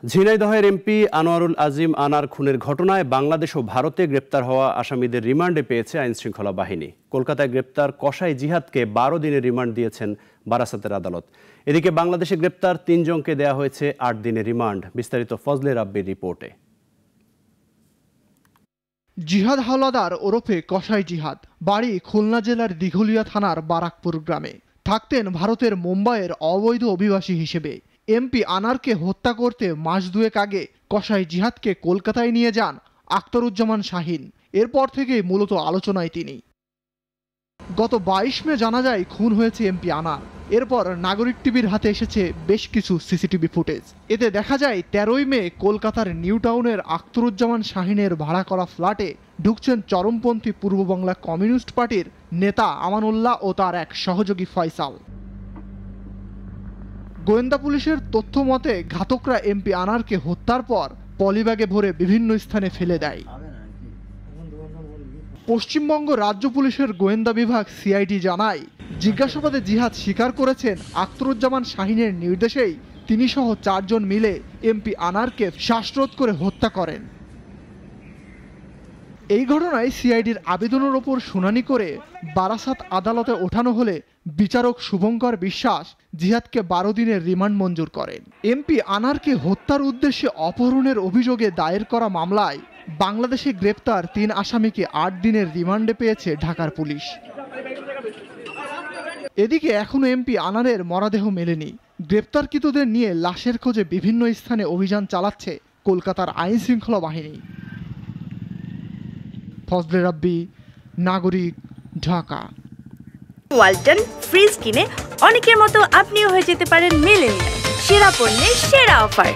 ঝিনাইদহের এমপি আনোয়ারুল আজিম আনার খুনের ঘটনায় বাংলাদেশ ও ভারতে গ্রেপ্তার হওয়া আসামিদের রিমান্ডে পেয়েছে আইনশৃঙ্খলা বাহিনী। কলকাতায় গ্রেপ্তার কসাই জিহাদকে ১২ দিনের রিমান্ড দিয়েছেন বারাসাতের আদালত। এদিকে বাংলাদেশে গ্রেপ্তার ৩ জনকে দেয়া হয়েছে ৮ দিনের রিমান্ড। বিস্তারিত ফজলে রাব্বির রিপোর্টে। জিহাদ হাওলাদার ওরফে কসাই জিহাদ, বাড়ি খুলনা জেলার দিঘলিয়া থানার বারাকপুর গ্রামে। থাকতেন ভারতের মুম্বাইয়ের অবৈধ অভিবাসী হিসেবে। এমপি আনারকে হত্যা করতে মাস দুয়েক আগে কসাই জিহাদকে কলকাতায় নিয়ে যান আখতারুজ্জামান শাহিন। এরপর থেকেই মূলত আলোচনায় তিনি। গত ২২ মে জানা যায় খুন হয়েছে এমপি আনার। এরপর নাগরিক টিভির হাতে এসেছে বেশ কিছু সিসিটিভি ফুটেজ। এতে দেখা যায় ১৩ই মে কলকাতার নিউ টাউনের আখতারুজ্জামান শাহিনের ভাড়া করা ফ্ল্যাটে ঢুকছেন চরমপন্থী পূর্ব বাংলা কমিউনিস্ট পার্টির নেতা আমানুল্লাহ ও তার এক সহযোগী ফয়সাল। গোয়েন্দা পুলিশের তথ্য মতে ঘাতকরা এমপি আনারকে হত্যার পর পলিব্যাগে ভরে বিভিন্ন স্থানে ফেলে দেয়। পশ্চিমবঙ্গ রাজ্য পুলিশের গোয়েন্দা বিভাগ সিআইডি জানায়, জিজ্ঞাসাবাদে জিহাদ স্বীকার করেছেন আখতারুজ্জামান শাহিনের নির্দেশেই তিনি সহ ৪ জন মিলে এমপি আনারকে শ্বাসরোধ করে হত্যা করেন। এই ঘটনায় সিআইডির আবেদনের ওপর শুনানি করে বারাসাত আদালতে ওঠানো হলে বিচারক শুভঙ্কর বিশ্বাস জিহাদকে ১২ দিনের রিমান্ড মঞ্জুর করেন। এমপি আনারকে হত্যার উদ্দেশ্যে অপহরণের অভিযোগে দায়ের করা মামলায় বাংলাদেশে গ্রেপ্তার ৩ আসামিকে ৮ দিনের রিমান্ডে পেয়েছে ঢাকার পুলিশ। এদিকে এখনো এমপি আনারের মরদেহ মেলেনি। গ্রেপ্তারকৃতদের নিয়ে লাশের খোঁজে বিভিন্ন স্থানে অভিযান চালাচ্ছে কলকাতার আইন শৃঙ্খলা বাহিনী। ফজলে রাব্বি, নাগরিক, ঢাকা। ওয়ালটন ফ্রিজ কিনে অনেকের মতো আপনিও হয়ে যেতে পারেন মিলেনিয়াল। সেরা পণ্যের সেরা অফার।